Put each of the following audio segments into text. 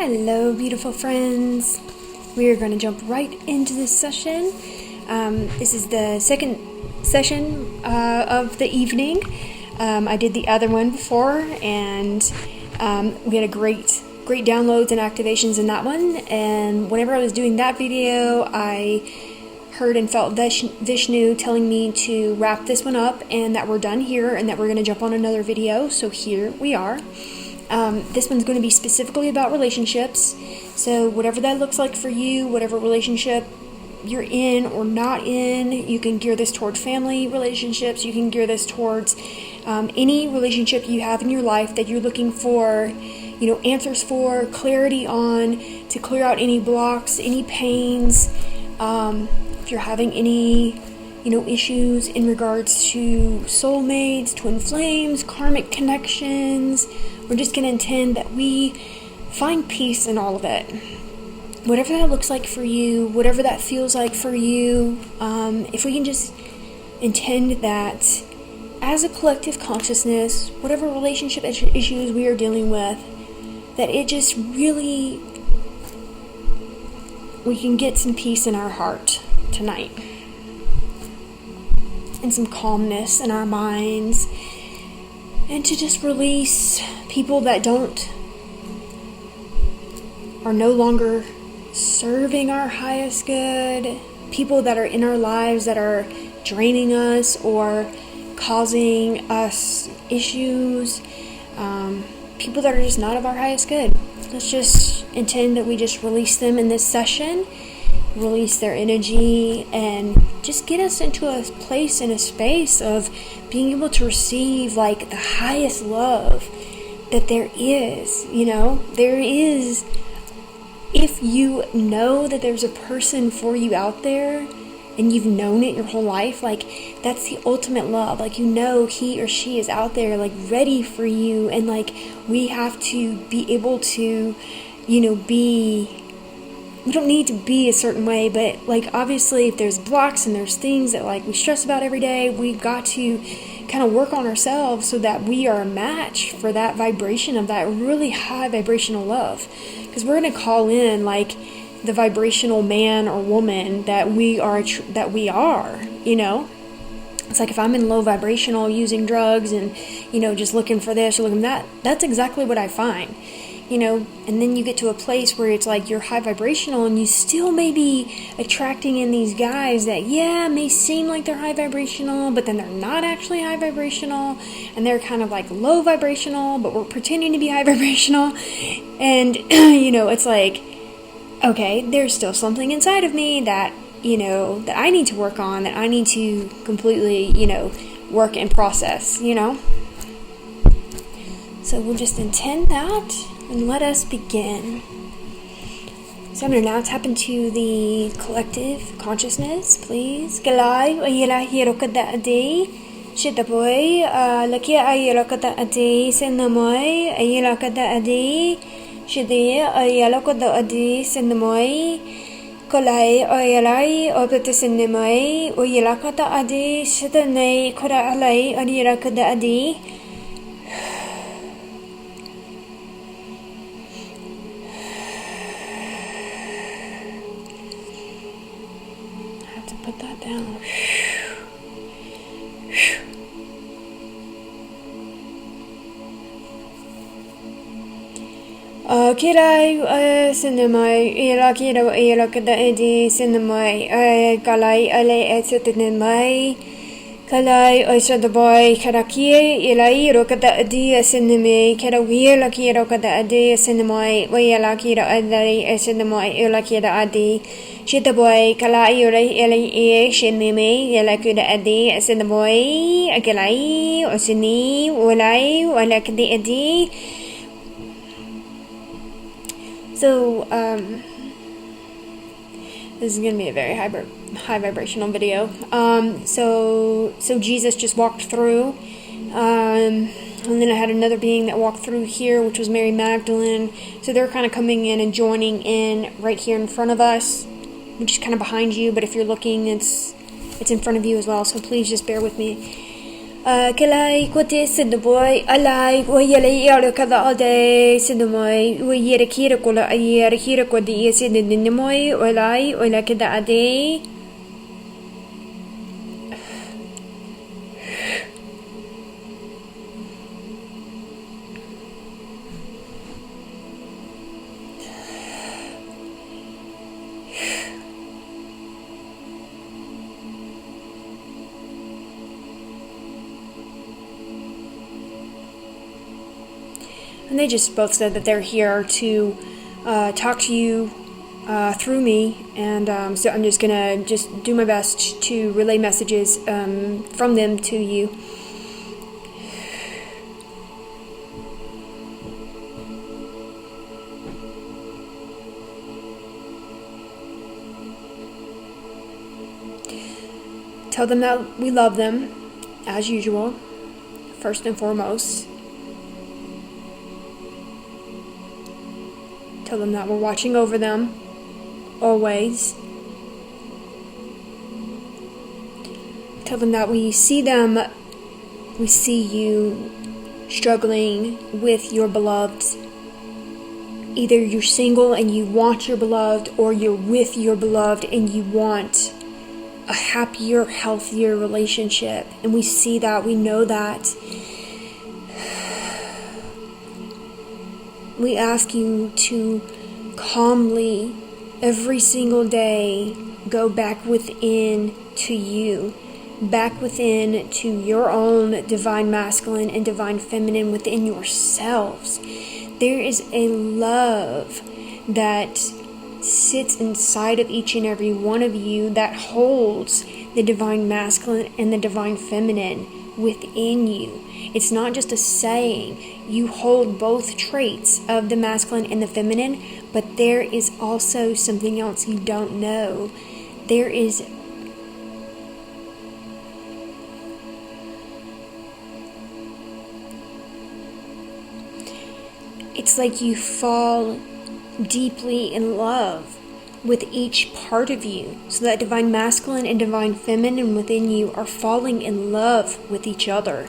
Hello, beautiful friends. We are going to jump right into this session. This is the second session of the evening. I did the other one before, and we had a great downloads and activations in that one. And whenever I was doing that video, I heard and felt Vishnu telling me to wrap this one up and that we're done here and that we're going to jump on another video. So here we are. This one's going to be specifically about relationships. So whatever that looks like for you, whatever relationship you're in or not in, you can gear this toward family relationships. You can gear this towards any relationship you have in your life that you're looking for, answers for, clarity on, to clear out any blocks, any pains. If you're having any issues in regards to soulmates, twin flames, karmic connections, we're just going to intend that we find peace in all of it. Whatever that looks like for you, whatever that feels like for you, if we can just intend that as a collective consciousness, whatever relationship issues we are dealing with, that it just really, we can get some peace in our heart tonight. And some calmness in our minds, and to just release people that are no longer serving our highest good, people that are in our lives that are draining us or causing us issues, people that are just not of our highest good. Let's just intend that we just release them in this session, release their energy, and just get us into a place and a space of being able to receive the highest love that there is. There is, if you know that there's a person for you out there and you've known it your whole life, that's the ultimate love. He or she is out there ready for you, and we have to be able to we don't need to be a certain way, but obviously if there's blocks and there's things that we stress about every day, we've got to kind of work on ourselves so that we are a match for that vibration of that really high vibrational love. Because we're going to call in the vibrational man or woman that we are, It's if I'm in low vibrational using drugs and, just looking for this or looking for that, that's exactly what I find. And then you get to a place where it's you're high vibrational and you still may be attracting in these guys that, may seem like they're high vibrational, but then they're not actually high vibrational, and they're kind of low vibrational, but we're pretending to be high vibrational. And, it's okay, there's still something inside of me that, that I need to work on, that I need to completely, work and process, So we'll just intend that. And let us begin. So I'm going to now tap into the collective consciousness, please. Galai ayela hirokada adi shitaboy lakia ayela kada adi senamoy ayela kada adi shide ayela kada adi senamoy kolai ayelai obete senamoy ayela kada adi shitanay kora alai ayela kada adi. Put that down. Kirai cinemai irakiro irakada edi cinemai kalai ale etsetinmai kalai oishadaboy karakie ilai rokada edi cinemai karawi lakiro kada edi cinemai wayalakira adari cinemai ilakira adi Shitaboy kalai urai elai shinimi yalakuda adi sinaboy agalai osini walai walakdi adi. So this is gonna be a very high vibrational video. So Jesus just walked through, and then I had another being that walked through here, which was Mary Magdalene. So they're kind of coming in and joining in right here in front of us, which is kind of behind you, but if you're looking, it's in front of you as well, so please just bear with me. Kalai kote sinboy alai oyele yaro kada ode sinmoy oyere kira kola ayere kira kodi sinimoy olai ola kada ade. And they just both said that they're here to talk to you through me, and so I'm just gonna do my best to relay messages from them to you. Tell them that we love them, as usual, first and foremost. Tell them that we're watching over them, always. Tell them that we see you struggling with your beloved. Either you're single and you want your beloved, or you're with your beloved and you want a happier, healthier relationship. And we see that, we know that. We ask you to calmly, every single day, go back within to you, back within to your own divine masculine and divine feminine within yourselves. There is a love that sits inside of each and every one of you that holds the divine masculine and the divine feminine within you. It's not just a saying. You hold both traits of the masculine and the feminine, but there is also something else you don't know. There is it's like you fall deeply in love with each part of you. So that divine masculine and divine feminine within you are falling in love with each other,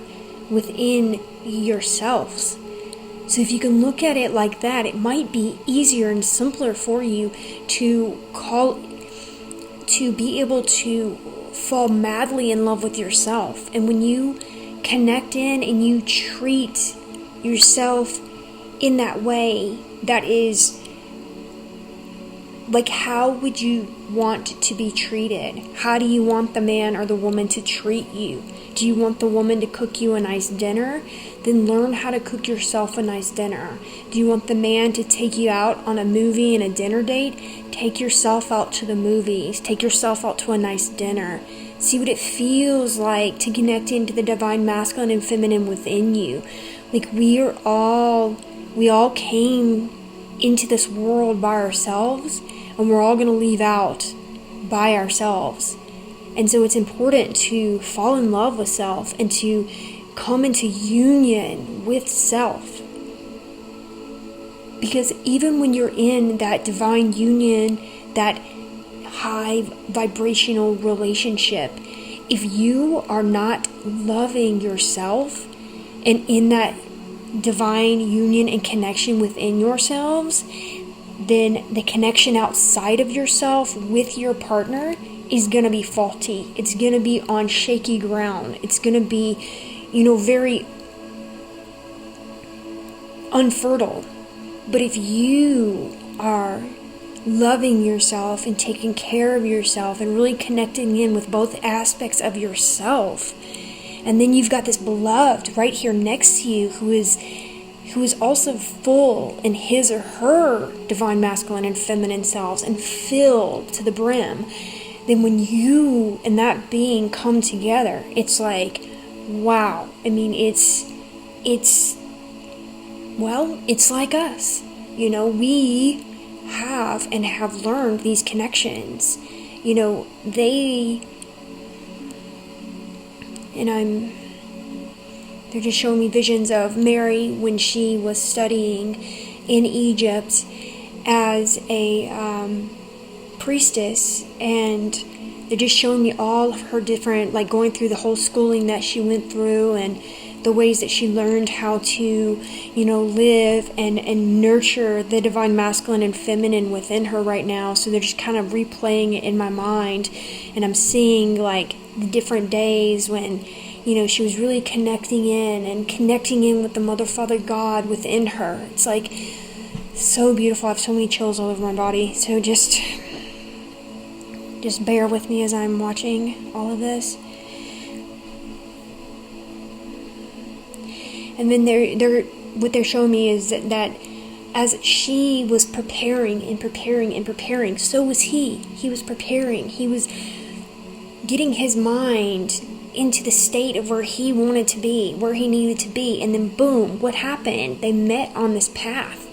within yourselves. So if you can look at it like that, it might be easier and simpler for you to be able to fall madly in love with yourself. And when you connect in and you treat yourself in that way, that is like, how would you want to be treated? How do you want the man or the woman to treat you? Do you want the woman to cook you a nice dinner? Then learn how to cook yourself a nice dinner. Do you want the man to take you out on a movie and a dinner date? Take yourself out to the movies. Take yourself out to a nice dinner. See what it feels like to connect into the divine masculine and feminine within you. Like, we all came into this world by ourselves, and we're all going to leave out by ourselves. And so it's important to fall in love with self and to come into union with self. Because even when you're in that divine union, that high vibrational relationship, if you are not loving yourself and in that divine union and connection within yourselves, then the connection outside of yourself with your partner is going to be faulty. It's going to be on shaky ground. It's going to be, very unfertile. But if you are loving yourself and taking care of yourself and really connecting in with both aspects of yourself, and then you've got this beloved right here next to you who is also full in his or her divine masculine and feminine selves and filled to the brim, then when you and that being come together, it's like, wow. I mean, it's like us. We have learned these connections. They're just showing me visions of Mary when she was studying in Egypt as a priestess, and they're just showing me all of her different, like going through the whole schooling that she went through and the ways that she learned how to, live and nurture the divine masculine and feminine within her right now. So they're just kind of replaying it in my mind, and I'm seeing like the different days when, she was really connecting in with the Mother, Father, God within her. It's like so beautiful. I have so many chills all over my body. So just bear with me as I'm watching all of this. And then what they're showing me is that as she was preparing, so was he. He was preparing. He was getting his mind into the state of where he wanted to be, where he needed to be. And then boom, what happened? They met on this path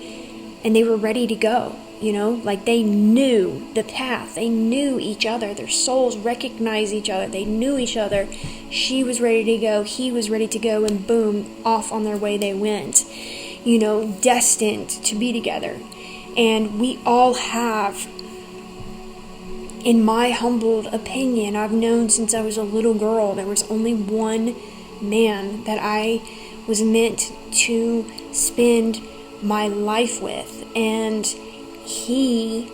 and they were ready to go. Like they knew the path. They knew each other. Their souls recognized each other. They knew each other. She was ready to go. He was ready to go. And boom, off on their way they went. Destined to be together. And we all have, in my humbled opinion, I've known since I was a little girl, there was only one man that I was meant to spend my life with. And he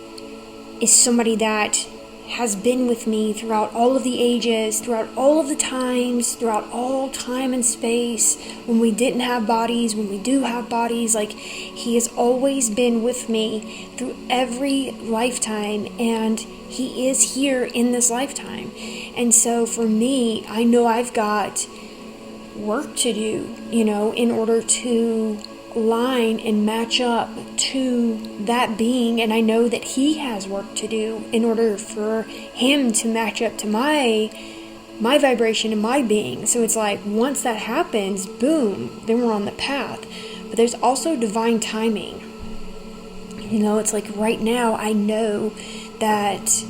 is somebody that has been with me throughout all of the ages, throughout all of the times, throughout all time and space, when we didn't have bodies, when we do have bodies. Like, he has always been with me through every lifetime, and he is here in this lifetime. And so for me, I know I've got work to do, in order to line and match up to that being, and I know that he has work to do in order for him to match up to my vibration and my being. So it's like, once that happens, boom, then we're on the path. But there's also divine timing. It's like right now I know that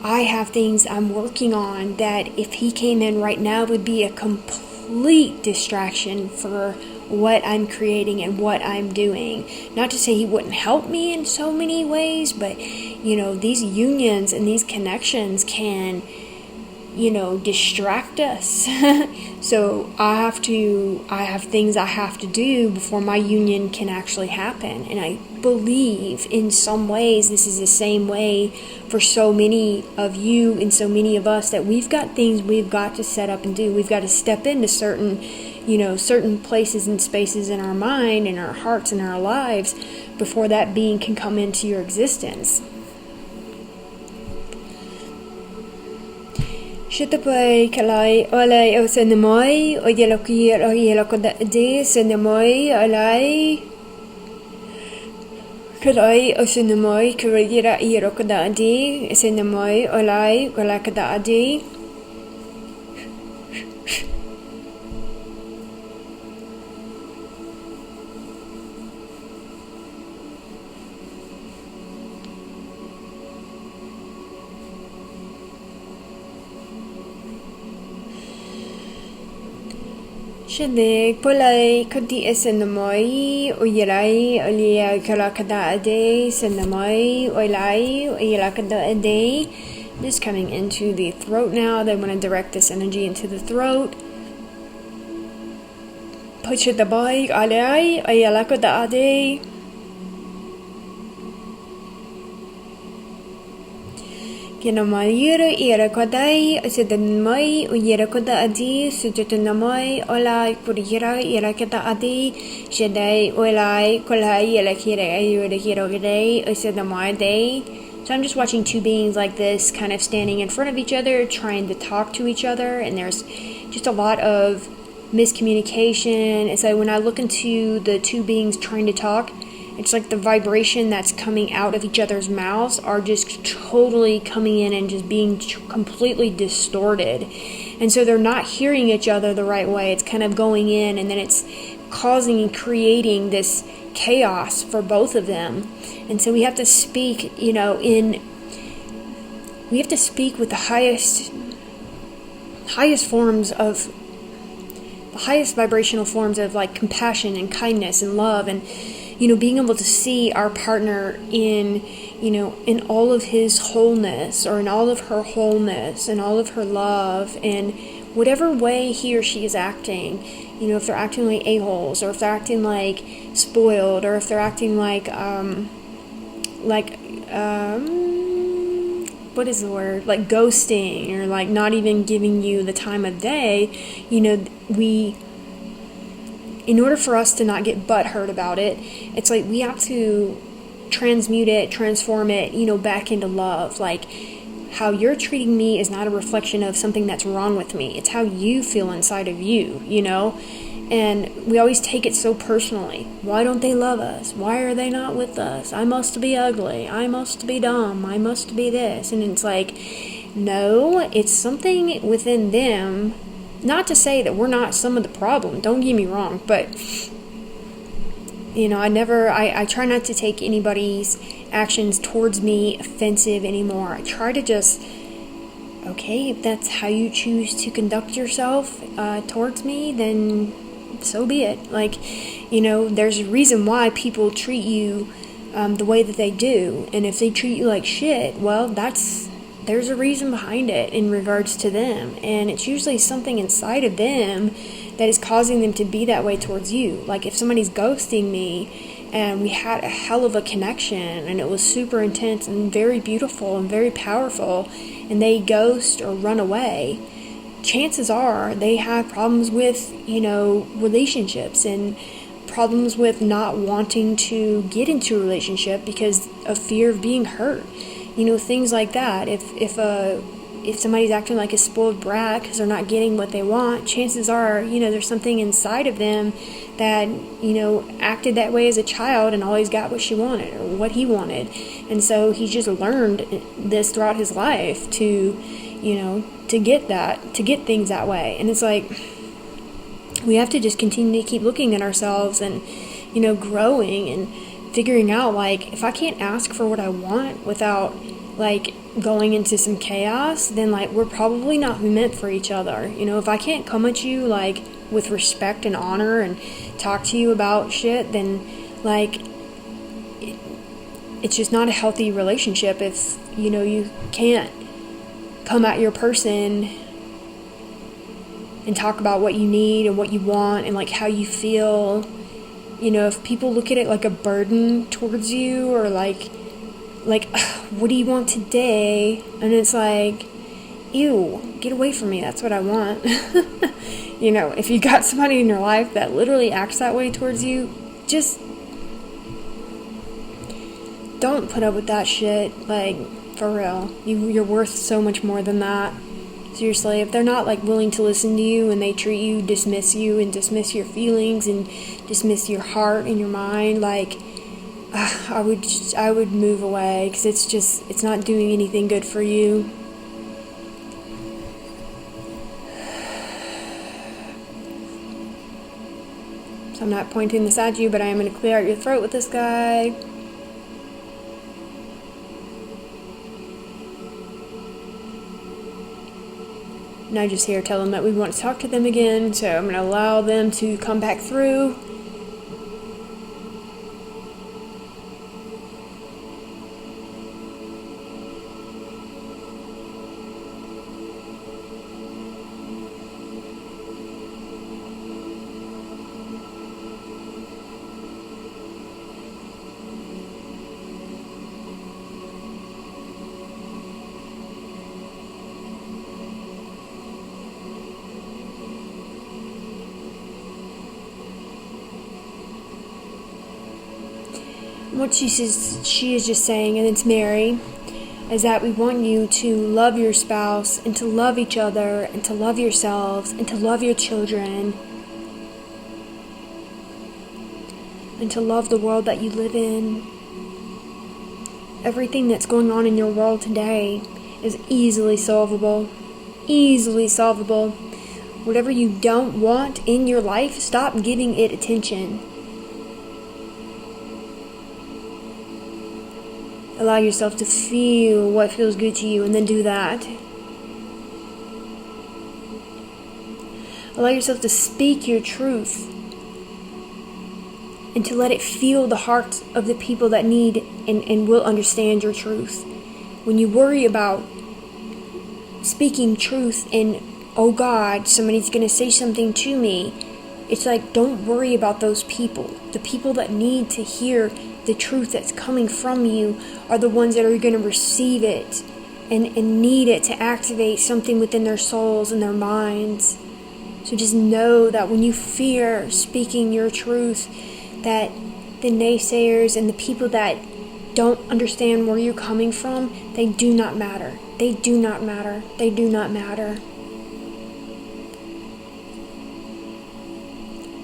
I have things I'm working on that if he came in right now would be a complete distraction for what I'm creating and what I'm doing. Not to say he wouldn't help me in so many ways, but these unions and these connections can distract us. So I have things I have to do before my union can actually happen. And I believe in some ways this is the same way for so many of you and so many of us, that we've got things we've got to set up and do. We've got to step into certain places and spaces in our mind, in our hearts, in our lives, before that being can come into your existence. Shitapai kalai olai o senamoi o yeloki o yelokoda de senamoi olai kalai o senamoi kurira yelokoda de senamoi olai kolakada de. Shadeg polai kodi esenamoi uyelai olia kalakada ade senamoi oilai oyelakada ade. Just coming into the throat now. They want to direct this energy into the throat. Push it the bike alai oyelakada ade. Kinamayura irakodai asidamai uyirakoda adi sujutunamai olai kurira irakada adi shadai olai kolai ilakira ayurakirogade asidamai day. So I'm just watching two beings like this kind of standing in front of each other, trying to talk to each other, and there's just a lot of miscommunication. It's like when I look into the two beings trying to talk, it's like the vibration that's coming out of each other's mouths are just totally coming in and just being completely distorted. And so they're not hearing each other the right way. It's kind of going in, and then it's causing and creating this chaos for both of them. And so we have to speak, we have to speak with the highest forms of, the highest vibrational forms of like compassion and kindness and love, and being able to see our partner in, in all of his wholeness, or in all of her wholeness, and all of her love, and whatever way he or she is acting, if they're acting like a-holes, or if they're acting like spoiled, or if they're acting like what is the word? Like ghosting, or like not even giving you the time of day, in order for us to not get butthurt about it, it's like we have to transmute it, transform it, back into love. Like, how you're treating me is not a reflection of something that's wrong with me. It's how you feel inside of you, And we always take it so personally. Why don't they love us? Why are they not with us? I must be ugly. I must be dumb. I must be this. And it's like, no, it's something within them. Not to say that we're not some of the problem. Don't get me wrong. But, I try not to take anybody's actions towards me offensive anymore. I try to just, okay, if that's how you choose to conduct yourself towards me, then so be it. Like, there's a reason why people treat you the way that they do. And if they treat you like shit, well, there's a reason behind it in regards to them. And it's usually something inside of them that is causing them to be that way towards you. Like, if somebody's ghosting me and we had a hell of a connection and it was super intense and very beautiful and very powerful, and they ghost or run away, chances are they have problems with, relationships, and problems with not wanting to get into a relationship because of fear of being hurt. Things like that. If somebody's acting like a spoiled brat because they're not getting what they want, chances are, there's something inside of them that, acted that way as a child and always got what she wanted or what he wanted. And so he's just learned this throughout his life to get things that way. And it's like, we have to just continue to keep looking at ourselves and, growing and figuring out, like, if I can't ask for what I want without, like, going into some chaos, then, like, we're probably not meant for each other. If I can't come at you, like, with respect and honor and talk to you about shit, then, like, it's just not a healthy relationship if, you can't come at your person and talk about what you need and what you want and, like, how you feel. If people look at it like a burden towards you, or like, what do you want today? And it's like, ew, get away from me. That's what I want. If you got somebody in your life that literally acts that way towards you, just don't put up with that shit. Like, for real. You're worth so much more than that. Seriously, if they're not, like, willing to listen to you, and they treat you, dismiss you, and dismiss your feelings, and dismiss your heart and your mind, like, I would move away, because it's not doing anything good for you. So I'm not pointing this at you, but I am going to clear out your throat with this guy. And I just hear tell them that we want to talk to them again, so I'm going to allow them to come back through. What she is just saying, and it's Mary, is that we want you to love your spouse, and to love each other, and to love yourselves, and to love your children, and to love the world that you live in. Everything that's going on in your world today is easily solvable. Easily solvable. Whatever you don't want in your life, stop giving it attention. Allow yourself to feel what feels good to you, and then do that. Allow yourself to speak your truth. and to let it feel the hearts of the people that need and will understand your truth. When you worry about speaking truth and, oh God, somebody's going to say something to me, it's like, don't worry about those people. The people that need to hear the truth that's coming from you are the ones that are going to receive it and need it to activate something within their souls and their minds. So just know that when you fear speaking your truth, that the naysayers and the people that don't understand where you're coming from, they do not matter. They do not matter. They do not matter.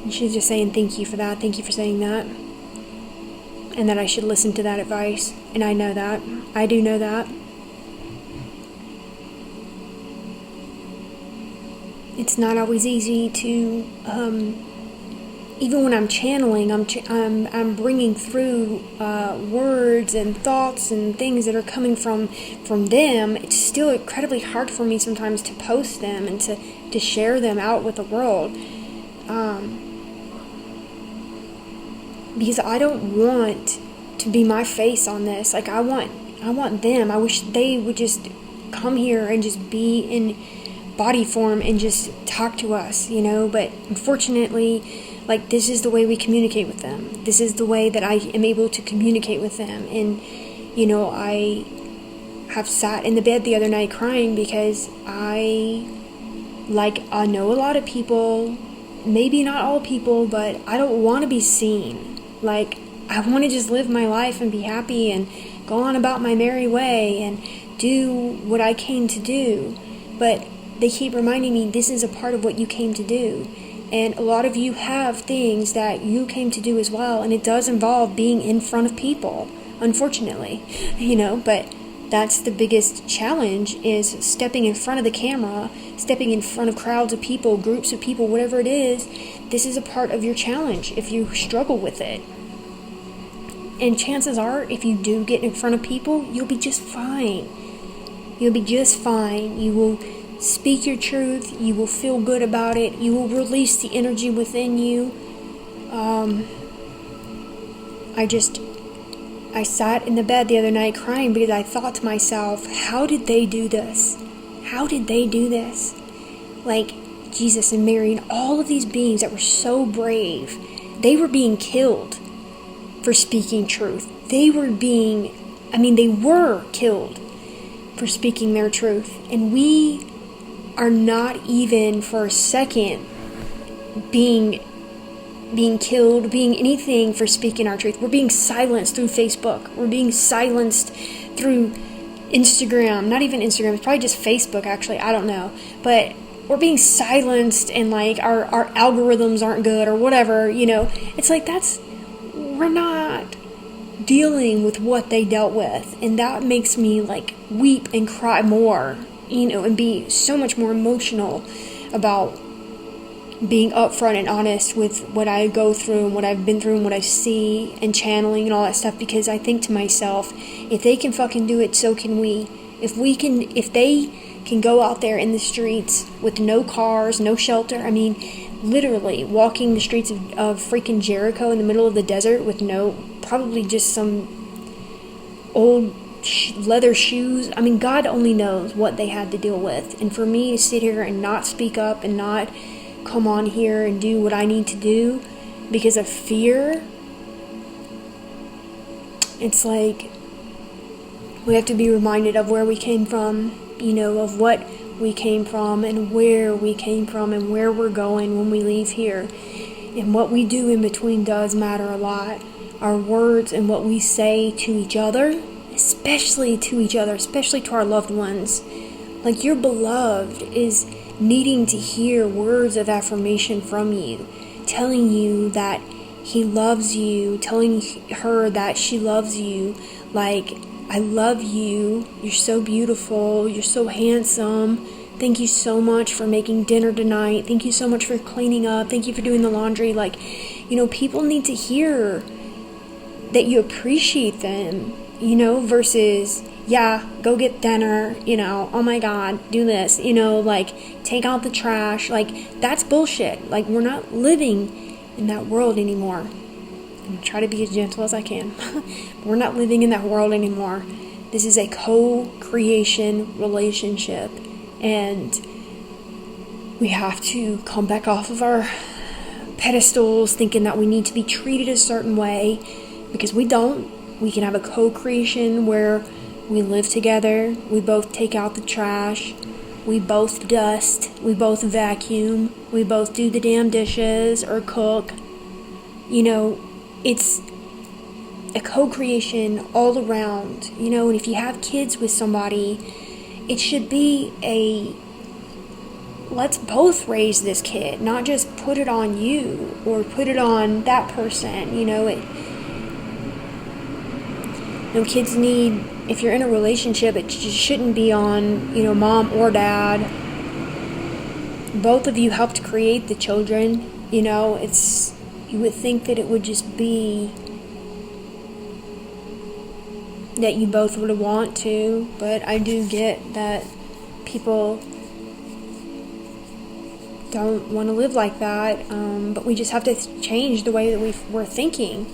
And she's just saying thank you for that. Thank you for saying that. And that I should listen to that advice. And I know that. I do know that. It's not always easy to, even when I'm channeling, I'm bringing through words and thoughts and things that are coming from them. It's still incredibly hard for me sometimes to post them and to share them out with the world, because I don't want to be my face on this. Like I want them. I wish they would just come here and just be in body form and just talk to us, but unfortunately, like, this is the way we communicate with them. This is the way that I am able to communicate with them. And I have sat in the bed the other night crying because I know a lot of people, maybe not all people, but I don't want to be seen. Like, I want to just live my life and be happy and go on about my merry way and do what I came to do. But they keep reminding me this is a part of what you came to do. And a lot of you have things that you came to do as well. And it does involve being in front of people, unfortunately, but that's the biggest challenge, is stepping in front of the camera, stepping in front of crowds of people, groups of people, whatever it is. This is a part of your challenge if you struggle with it. And chances are, if you do get in front of people, you'll be just fine. You'll be just fine. You will speak your truth. You will feel good about it. You will release the energy within you. I sat in the bed the other night crying because I thought to myself, how did they do this? How did they do this? Like Jesus and Mary and all of these beings that were so brave, they were being killed for speaking truth. They were killed for speaking their truth. And we are not even for a second being killed, being anything for speaking our truth. We're being silenced through Facebook. We're being silenced through Instagram. Not even Instagram. It's probably just Facebook, actually. I don't know. But we're being silenced, and like our algorithms aren't good or whatever, It's like we're not dealing with what they dealt with. And that makes me like weep and cry more, and be so much more emotional about being upfront and honest with what I go through and what I've been through and what I see and channeling and all that stuff, because I think to myself, if they can fucking do it, so can we. If they can go out there in the streets with no cars, no shelter, literally walking the streets of freaking Jericho in the middle of the desert with probably just some old leather shoes. God only knows what they had to deal with. And for me to sit here and not speak up and not come on here and do what I need to do because of fear, it's like we have to be reminded of where we came from, of what we came from and where we came from and where we're going when we leave here. And what we do in between does matter a lot. Our words and what we say to each other, especially to our loved ones. Like, your beloved is needing to hear words of affirmation from you, telling you that he loves you, telling her that she loves you, like, I love you, you're so beautiful, you're so handsome, thank you so much for making dinner tonight, thank you so much for cleaning up, thank you for doing the laundry. Like, people need to hear that you appreciate them, versus, yeah, go get dinner, oh my God, do this, like, take out the trash. Like, that's bullshit. Like, we're not living in that world anymore. and try to be as gentle as I can. We're not living in that world anymore. This is a co-creation relationship, and we have to come back off of our pedestals thinking that we need to be treated a certain way, because we don't. We can have a co-creation where we live together, we both take out the trash, we both dust, we both vacuum, we both do the damn dishes or cook. You know, it's a co-creation all around, you know. And if you have kids with somebody, it should be a let's both raise this kid, not just put it on you or put it on that person, you know. Kids need, if you're in a relationship, it just shouldn't be on, you know, mom or dad. Both of you helped create the children, you know. You would think that it would just be that you both would want to, but I do get that people don't want to live like that, but we just have to change the way that we're thinking,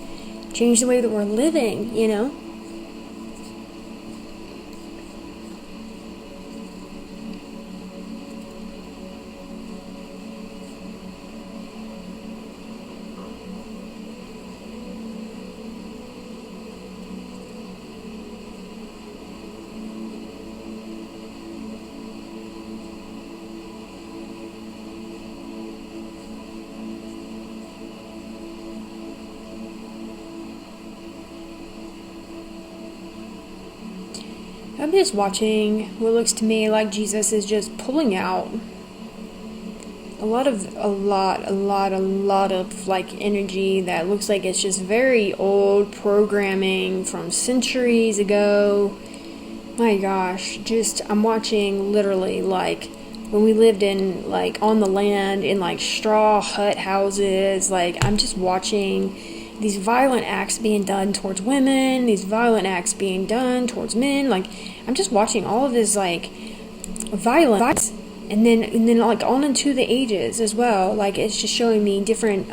change the way that we're living, you know. I'm just watching what looks to me like Jesus is just pulling out a lot of like energy that looks like it's just very old programming from centuries ago. My gosh, I'm watching literally like when we lived in like on the land in like straw hut houses. Like I'm just watching these violent acts being done towards women, these violent acts being done towards men. Like I'm just watching all of this like violence, and then like on into the ages as well. Like it's just showing me different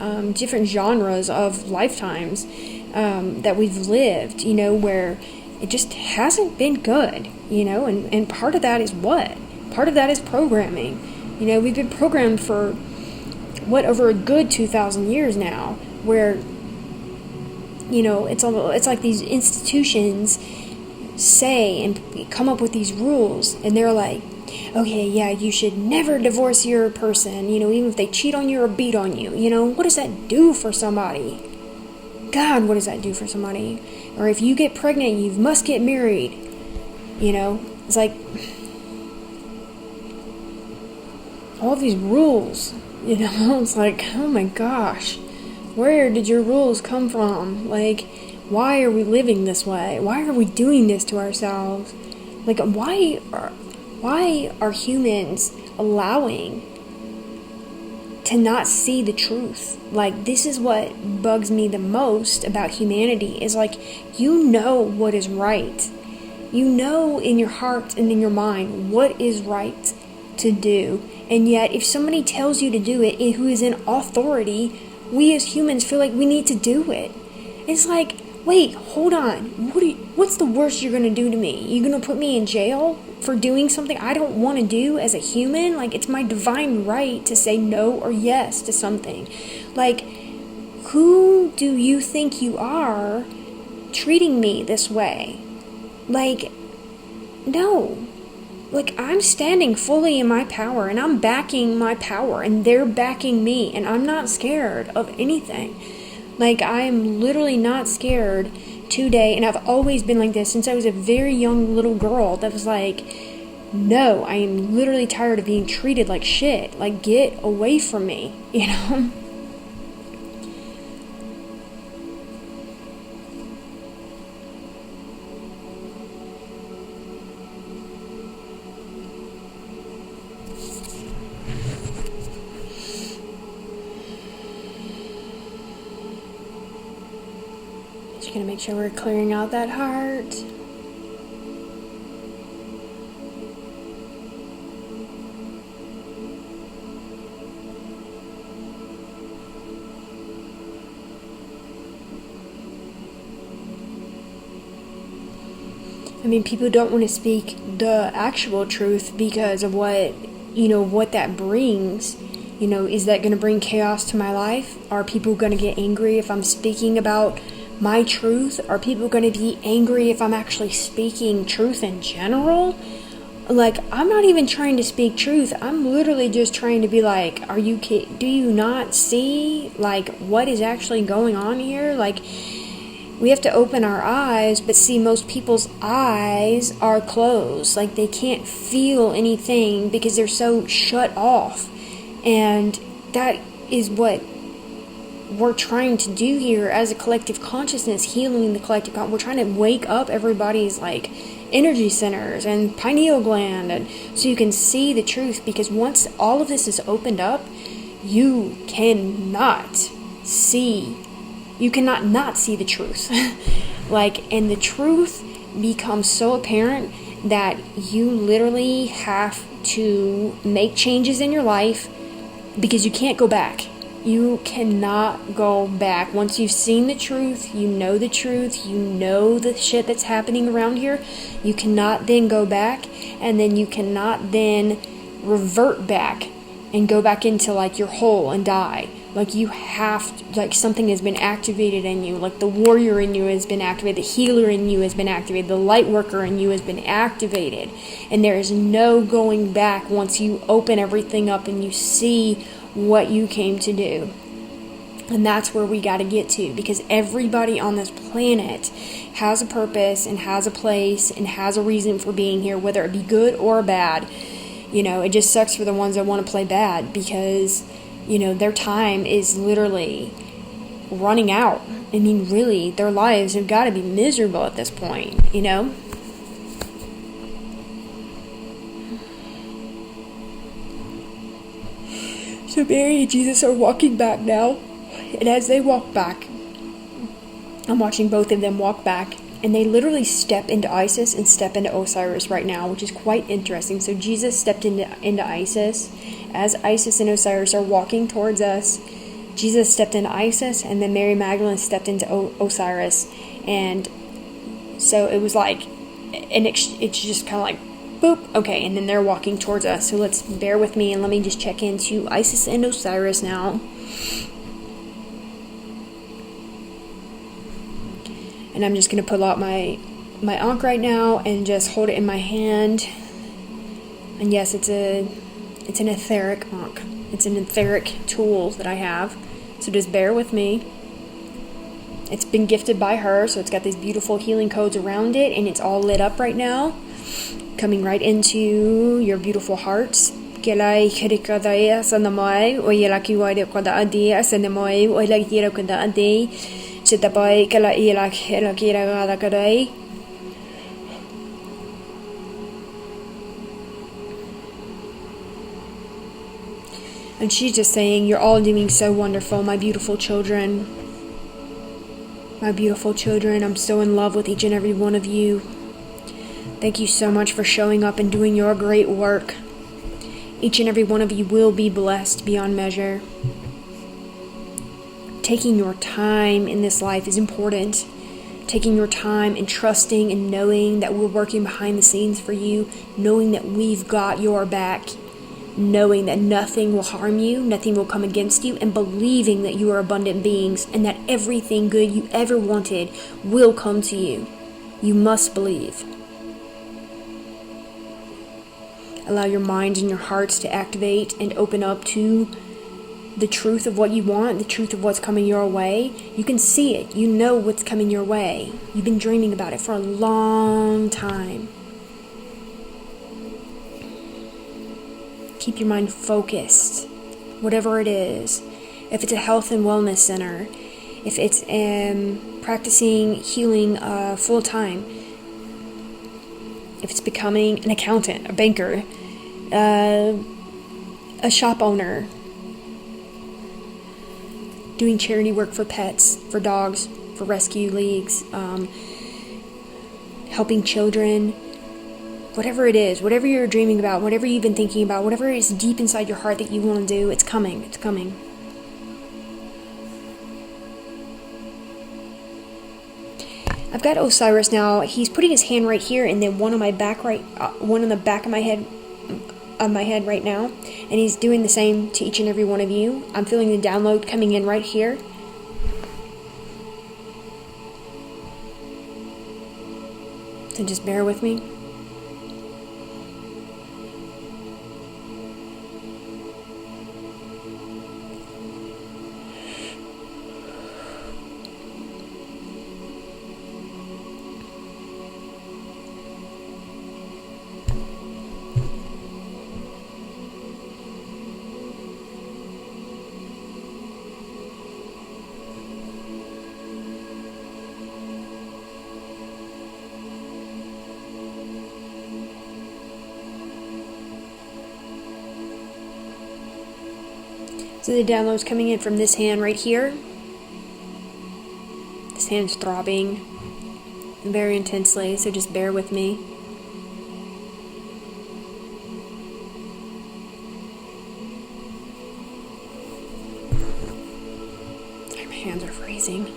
genres of lifetimes that we've lived, you know, where it just hasn't been good, you know. And part of that is what? Part of that is programming. You know, we've been programmed for over a good 2,000 years now, where, you know, it's like these institutions say and come up with these rules, and they're like, okay, yeah, you should never divorce your person, you know, even if they cheat on you or beat on you. You know, what does that do for somebody? God, what does that do for somebody? Or if you get pregnant, you must get married. You know, it's like all these rules, you know. It's like, oh my gosh, where did your rules come from? Like, why are we living this way? Why are we doing this to ourselves? Like, why are humans allowing to not see the truth? Like, this is what bugs me the most about humanity, is like, you know what is right. You know in your heart and in your mind what is right to do. And yet, if somebody tells you to do it, who is in authority, we as humans feel like we need to do it. It's like, wait, hold on. What's the worst you're going to do to me? You're going to put me in jail for doing something I don't want to do as a human? Like, it's my divine right to say no or yes to something. Like, who do you think you are treating me this way? Like, no. Like, I'm standing fully in my power, and I'm backing my power, and they're backing me, and I'm not scared of anything. Like, I am literally not scared today, and I've always been like this since I was a very young little girl that was like, no, I am literally tired of being treated like shit. Like, get away from me, you know? Just gonna make sure we're clearing out that heart. I mean, people don't want to speak the actual truth because of what that brings. Is that going to bring chaos to my life? Are people going to get angry if I'm speaking about my truth? Are people going to be angry if I'm actually speaking truth in general? Like, I'm not even trying to speak truth. I'm literally just trying to be like, do you not see, like, what is actually going on here? Like, we have to open our eyes, but see, most people's eyes are closed. Like, they can't feel anything because they're so shut off. And that is what we're trying to do here as a collective consciousness, healing the collective we're trying to wake up everybody's, like, energy centers and pineal gland, and so you can see the truth, because once all of this is opened up, you cannot not see the truth. And the truth becomes so apparent that you literally have to make changes in your life, because you can't go back. You cannot go back. Once you've seen the truth, you know the shit that's happening around here, you cannot then go back, and then you cannot then revert back and go back into, like, your hole and die. Like, you have to, like, something has been activated in you. Like, the warrior in you has been activated, the healer in you has been activated, the light worker in you has been activated. And there is no going back once you open everything up and you see what you came to do. And that's where we got to get to, because everybody on this planet has a purpose and has a place and has a reason for being here, whether it be good or bad. It just sucks for the ones that want to play bad, because their time is literally running out. I mean, really, their lives have got to be miserable at this point, So Mary and Jesus are walking back now, and as they walk back, I'm watching both of them walk back, and they literally step into Isis and step into Osiris right now, which is quite interesting. So Jesus stepped into Isis. As Isis and Osiris are walking towards us, Jesus stepped into Isis, and then Mary Magdalene stepped into Osiris. And so it was like, it's just kind of like, boop, okay, and then they're walking towards us. So let's bear with me, and let me just check into Isis and Osiris now. And I'm just going to pull out my Ankh right now and just hold it in my hand. And yes, it's an etheric Ankh. It's an etheric tool that I have. So just bear with me. It's been gifted by her, so it's got these beautiful healing codes around it, and it's all lit up right now, coming right into your beautiful hearts. And she's just saying, you're all doing so wonderful, my beautiful children. My beautiful children, I'm so in love with each and every one of you. Thank you so much for showing up and doing your great work. Each and every one of you will be blessed beyond measure. Taking your time in this life is important. Taking your time and trusting and knowing that we're working behind the scenes for you, knowing that we've got your back, knowing that nothing will harm you, nothing will come against you, and believing that you are abundant beings and that everything good you ever wanted will come to you. You must believe. Allow your minds and your hearts to activate and open up to the truth of what you want, the truth of what's coming your way. You can see it. You know what's coming your way. You've been dreaming about it for a long time. Keep your mind focused, whatever it is. If it's a health and wellness center, if it's practicing healing full time, if it's becoming an accountant, a banker, a shop owner, doing charity work for pets, for dogs, for rescue leagues, helping children, whatever it is, whatever you're dreaming about, whatever you've been thinking about, whatever is deep inside your heart that you want to do, it's coming, it's coming. I've got Osiris now. He's putting his hand right here, and then one on my back, one on the back of my head right now, and he's doing the same to each and every one of you. I'm feeling the download coming in right here. So just bear with me. So the download's coming in from this hand right here. This hand's throbbing very intensely, so just bear with me. My hands are freezing.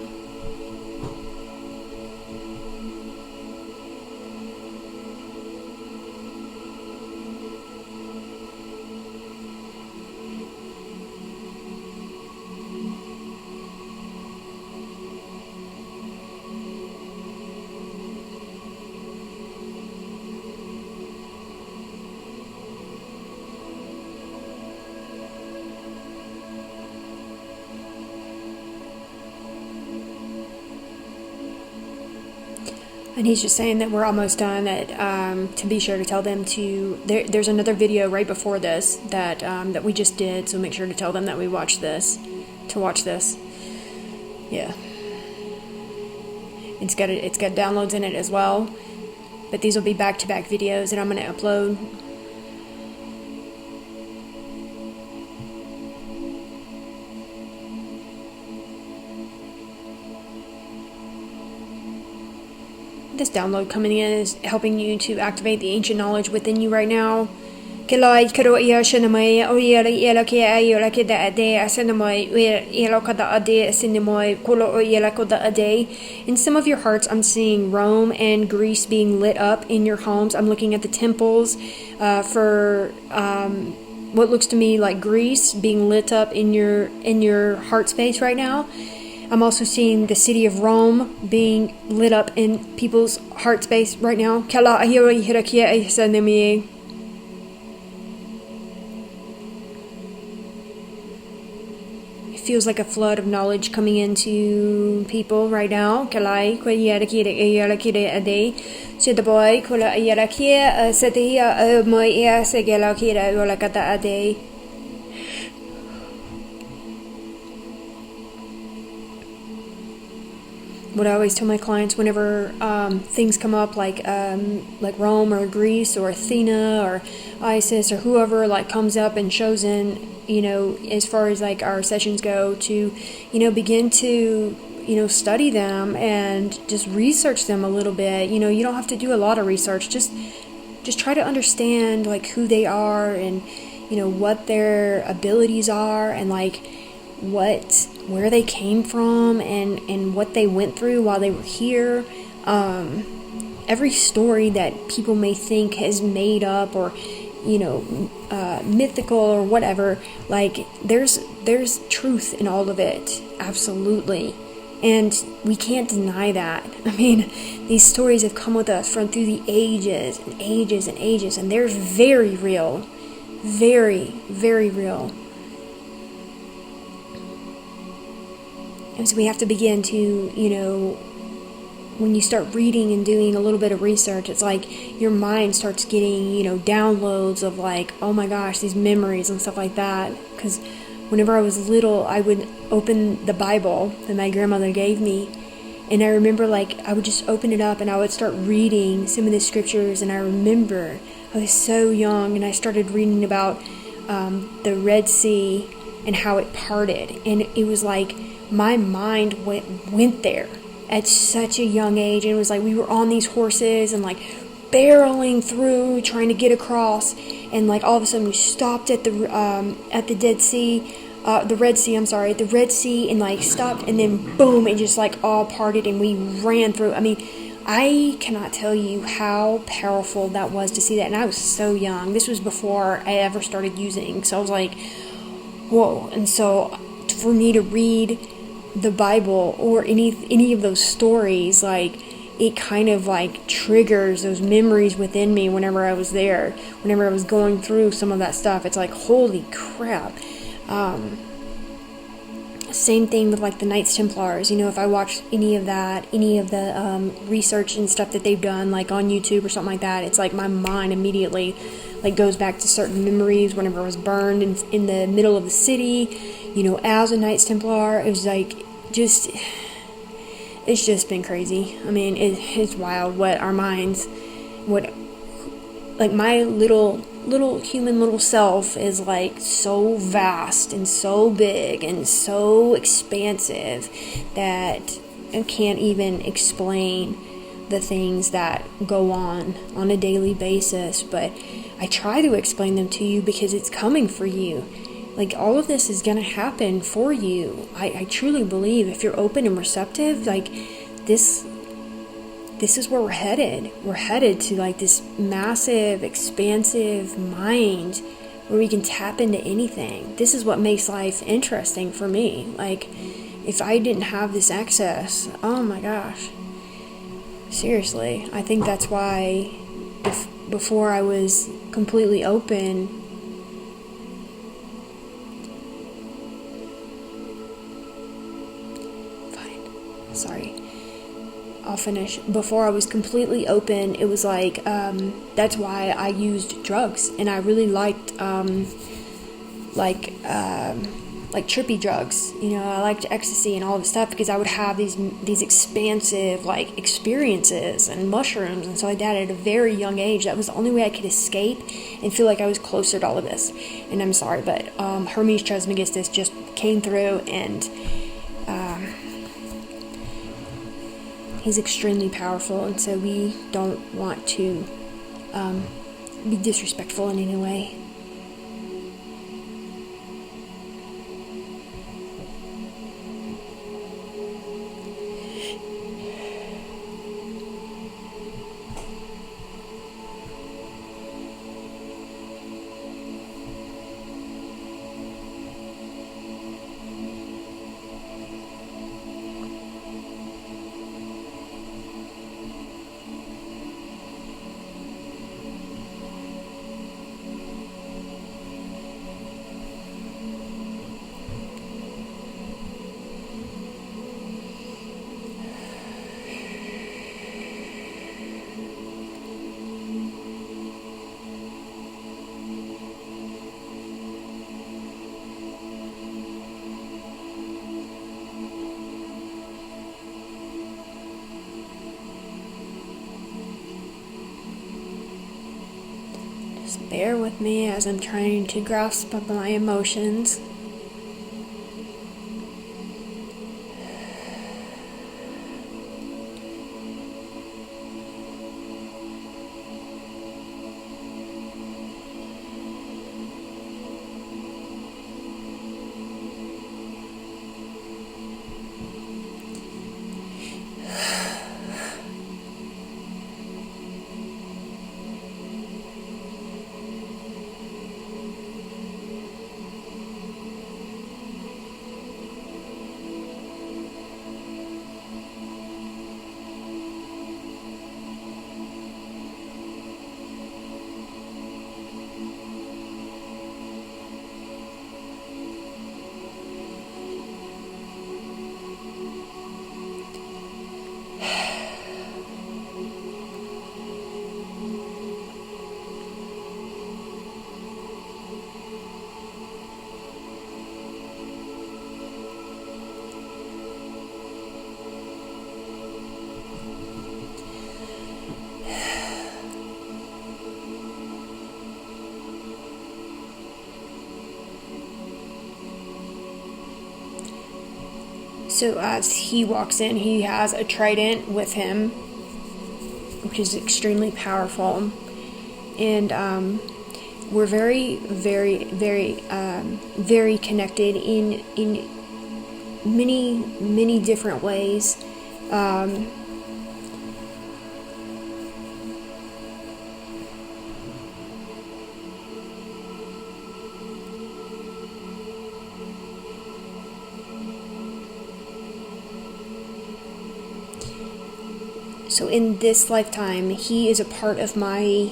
And he's just saying that we're almost done, that to be sure to tell them to... There's another video right before this that that we just did, so make sure to tell them that we watched this, to watch this. Yeah. It's got downloads in it as well, but these will be back-to-back videos that I'm going to upload. This download coming in is helping you to activate the ancient knowledge within you right now. And some of your hearts, I'm seeing Rome and Greece being lit up in your homes. I'm looking at the temples for what looks to me like Greece being lit up in your heart space right now. I'm also seeing the city of Rome being lit up in people's heart space right now. It feels like a flood of knowledge coming into people right now. What I always tell my clients whenever things come up like Rome or Greece or Athena or Isis or whoever like comes up and shows in, as far as like our sessions go, to begin to study them and just research them a little bit. You don't have to do a lot of research. Just try to understand like who they are and what their abilities are and like where they came from and what they went through while they were here. Every story that people may think is made up or mythical or whatever, like there's truth in all of it, absolutely, and we can't deny that. I mean, these stories have come with us from through the ages and ages and ages, and they're very real, very, very real. And so we have to begin to, when you start reading and doing a little bit of research, it's like your mind starts getting, downloads of like, oh my gosh, these memories and stuff like that. Because whenever I was little, I would open the Bible that my grandmother gave me. And I remember like I would just open it up and I would start reading some of the scriptures. And I remember I was so young and I started reading about the Red Sea and how it parted. And it was like my mind went there at such a young age, and it was like we were on these horses and like barreling through trying to get across, and like all of a sudden we stopped at the Dead Sea, the Red Sea, I'm sorry, the Red Sea, and like stopped, and then boom, it just like all parted, and we ran through. I mean, I cannot tell you how powerful that was to see that, and I was so young. This was before I ever started using, so I was like, whoa. And so for me to read the Bible or any of those stories, like, it kind of like triggers those memories within me whenever I was there, whenever I was going through some of that stuff. It's like, holy crap. Same thing with like the Knights Templars. You know, if I watch any of that, any of the research and stuff that they've done, like on YouTube or something like that, it's like my mind immediately like goes back to certain memories whenever I was burned in the middle of the city, you know, as a Knights Templar. It was like, just, it's just been crazy. I mean, it's wild what our minds, what, like, my little human little self is like so vast and so big and so expansive that I can't even explain the things that go on a daily basis. But I try to explain them to you because it's coming for you. Like, all of this is going to happen for you. I truly believe if you're open and receptive, like, this is where we're headed. We're headed to like this massive, expansive mind where we can tap into anything. This is what makes life interesting for me. Like, if I didn't have this access, oh my gosh. Seriously, I think that's why before I was completely open, sorry, I'll finish. Before I was completely open, it was like, that's why I used drugs, and I really liked, like trippy drugs. You know, I liked ecstasy and all this stuff because I would have these expansive, like, experiences and mushrooms and stuff like that at a very young age. That was the only way I could escape and feel like I was closer to all of this. And I'm sorry, but Hermes Trismegistus just came through, and he's extremely powerful, and so we don't want to be disrespectful in any way. Bear with me as I'm trying to grasp up my emotions. So as he walks in, he has a trident with him, which is extremely powerful. And we're very, very, very, very connected in many, many different ways. So in this lifetime, he is a part of my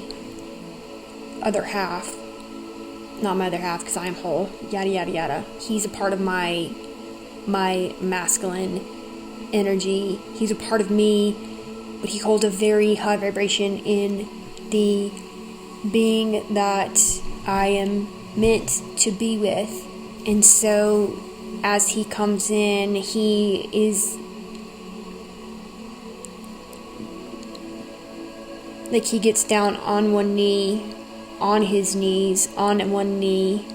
other half. Not my other half, because I am whole. Yada, yada, yada. He's a part of my masculine energy. He's a part of me, but he holds a very high vibration in the being that I am meant to be with. And so, as he comes in, he is like he gets down on one knee, on his knees, on one knee.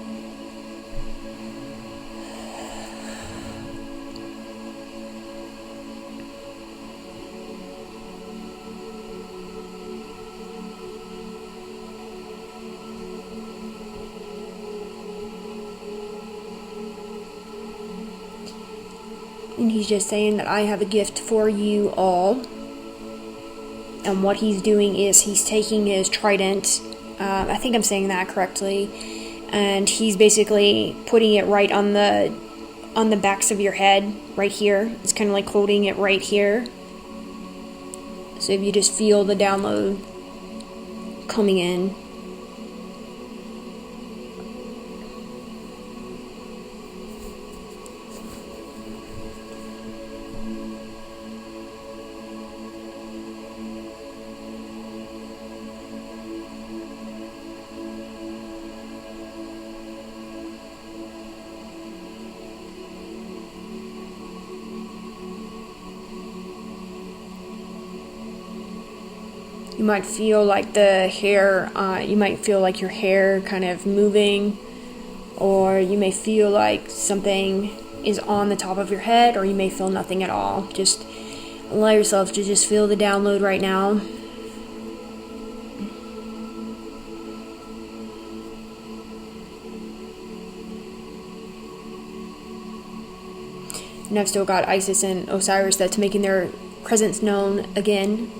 And he's just saying that I have a gift for you all. And what he's doing is he's taking his trident, I think I'm saying that correctly, and he's basically putting it right on the backs of your head, right here. It's kind of like holding it right here. So if you just feel the download coming in. You might feel like the hair, you might feel like your hair kind of moving, or you may feel like something is on the top of your head, or you may feel nothing at all. Just allow yourself to just feel the download right now. And I've still got Isis and Osiris that's making their presence known again.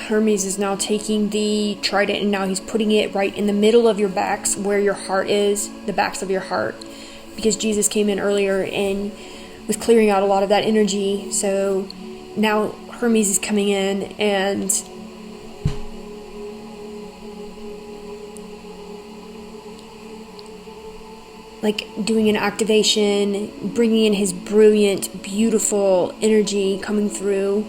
Hermes is now taking the trident and now he's putting it right in the middle of your backs where your heart is, the backs of your heart. Because Jesus came in earlier and was clearing out a lot of that energy. So now Hermes is coming in and like doing an activation, bringing in his brilliant, beautiful energy coming through.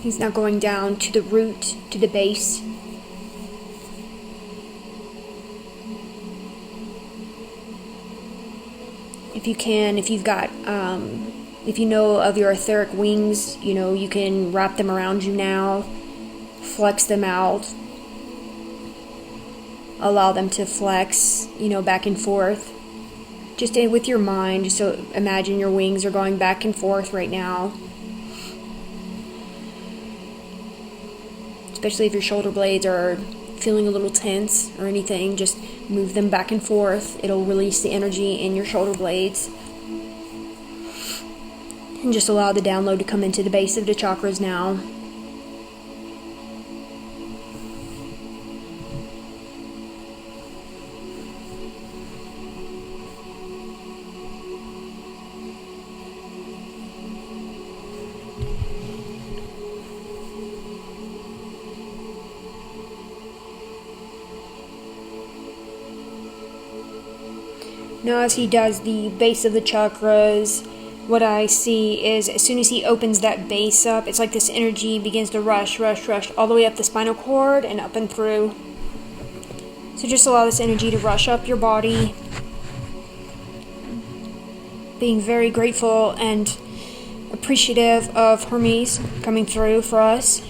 He's now going down to the root, to the base. If you can, if you've got, if you know of your etheric wings, you know, you can wrap them around you now, flex them out, allow them to flex, you know, back and forth. Just with your mind, just so imagine your wings are going back and forth right now. Especially if your shoulder blades are feeling a little tense or anything, just move them back and forth. It'll release the energy in your shoulder blades. And just allow the download to come into the base of the chakras now. Now as he does the base of the chakras, what I see is as soon as he opens that base up, it's like this energy begins to rush all the way up the spinal cord and up and through. So just allow this energy to rush up your body, being very grateful and appreciative of Hermes coming through for us.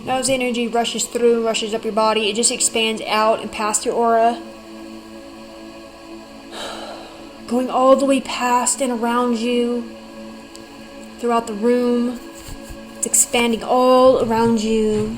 Now as the energy rushes through, rushes up your body, it just expands out and past your aura. Going all the way past and around you, throughout the room. It's expanding all around you.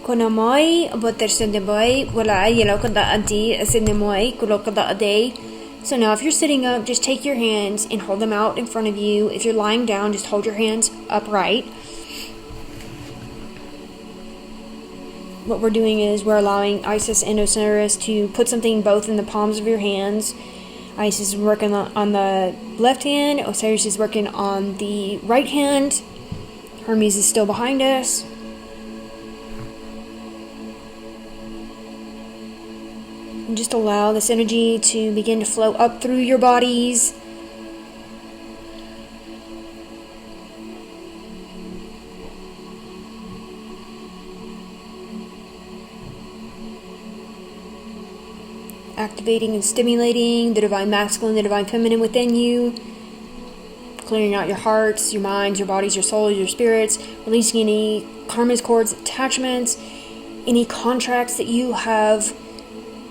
Konamai aboter sendeboy wala yellow kada adi asindemoy kulokada ade. So now if you're sitting up, just take your hands and hold them out in front of you. If you're lying down, just hold your hands upright. What we're doing is we're allowing Isis and Osiris to put something both in the palms of your hands. Isis is working on the left hand, Osiris is working on the right hand. Hermes is still behind us. And just allow this energy to begin to flow up through your bodies. Activating and stimulating the divine masculine, the divine feminine within you. Clearing out your hearts, your minds, your bodies, your souls, your spirits. Releasing any karmas, cords, attachments, any contracts that you have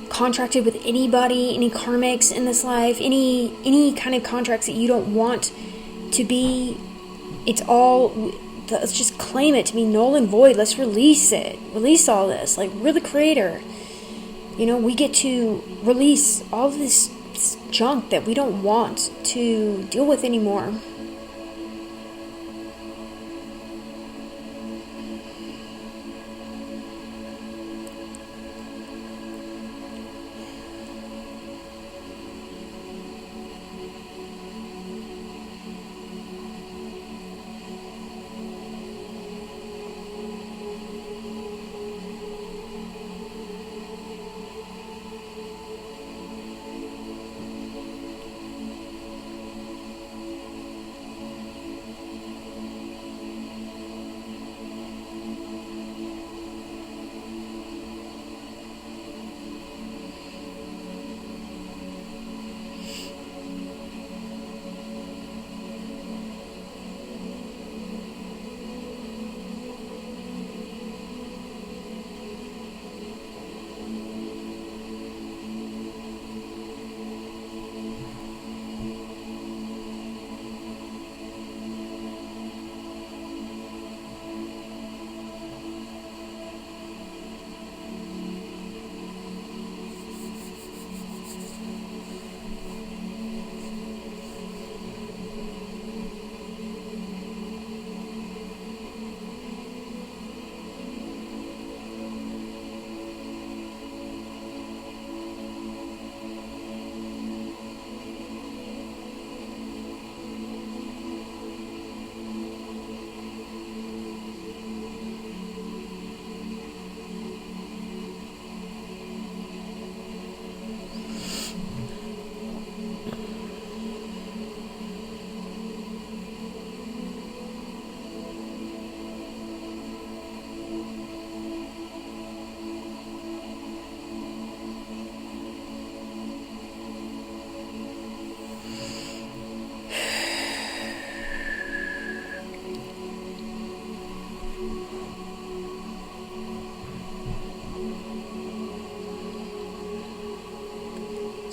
contracted with anybody, any karmics in this life, any kind of contracts that you don't want to be. Let's just claim it to be null and void. Let's release it. Release all this. Like, we're the creator. We get to release all of this junk that we don't want to deal with anymore.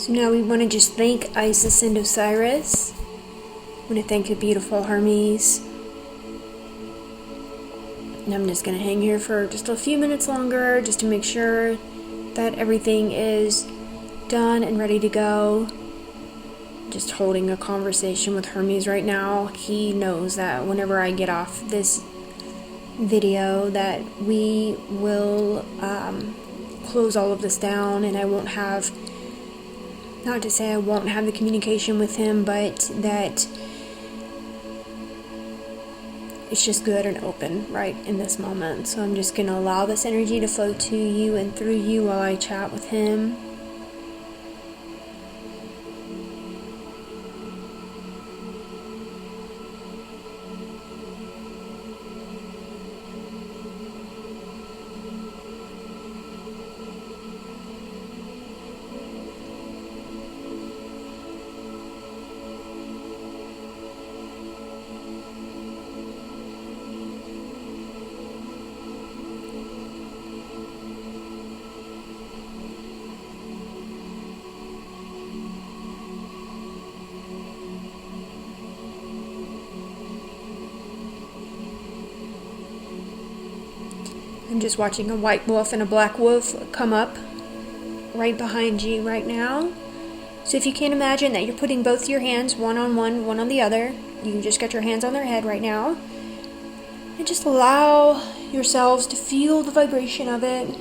So now we want to just thank Isis and Osiris. I want to thank the beautiful Hermes. And I'm just going to hang here for just a few minutes longer just to make sure that everything is done and ready to go. Just holding a conversation with Hermes right now. He knows that whenever I get off this video that we will close all of this down, and I won't have, not to say I won't have the communication with him, but that it's just good and open right in this moment. So I'm just going to allow this energy to flow to you and through you while I chat with him. I'm just watching a white wolf and a black wolf come up right behind you right now. So if you can imagine that you're putting both your hands one on one, one on the other, you just got your hands on their head right now. And just allow yourselves to feel the vibration of it.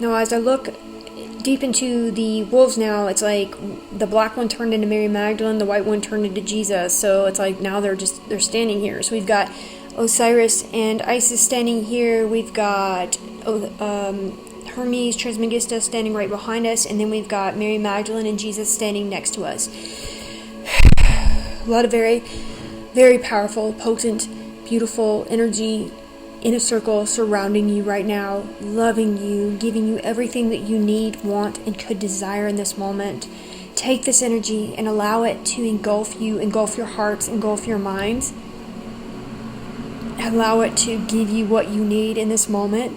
Now, as I look deep into the wolves now, it's like the black one turned into Mary Magdalene, the white one turned into Jesus. So it's like now they're standing here. So we've got Osiris and Isis standing here. We've got Hermes Trismegistus standing right behind us, and then we've got Mary Magdalene and Jesus standing next to us. A lot of very, very powerful, potent, beautiful energy in a circle surrounding you right now, loving you, giving you everything that you need, want, and could desire in this moment. Take this energy and allow it to engulf you, engulf your hearts, engulf your minds. Allow it to give you what you need in this moment.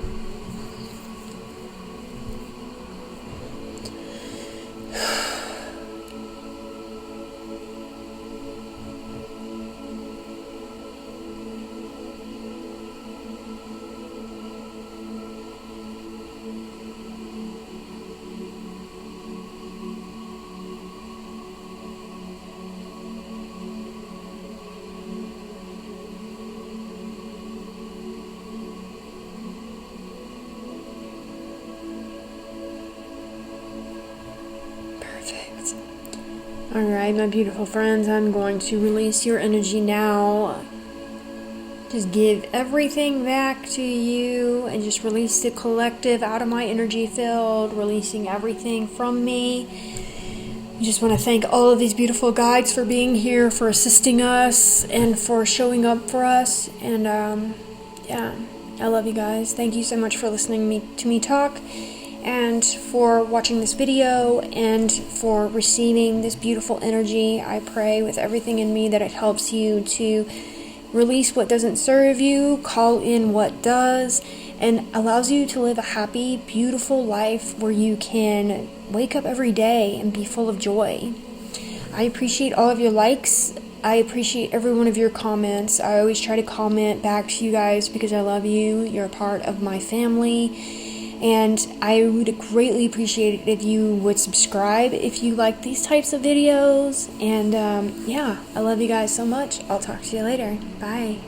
Alright, my beautiful friends, I'm going to release your energy now. Just give everything back to you and just release the collective out of my energy field, releasing everything from me. I just want to thank all of these beautiful guides for being here, for assisting us, and for showing up for us. And yeah, I love you guys. Thank you so much for listening to me talk, and for watching this video, and for receiving this beautiful energy. I pray with everything in me that it helps you to release what doesn't serve you, call in what does, and allows you to live a happy, beautiful life where you can wake up every day and be full of joy. I appreciate all of your likes. I appreciate every one of your comments. I always try to comment back to you guys because I love you. You're a part of my family. And I would greatly appreciate it if you would subscribe if you like these types of videos. And yeah, I love you guys so much. I'll talk to you later. Bye.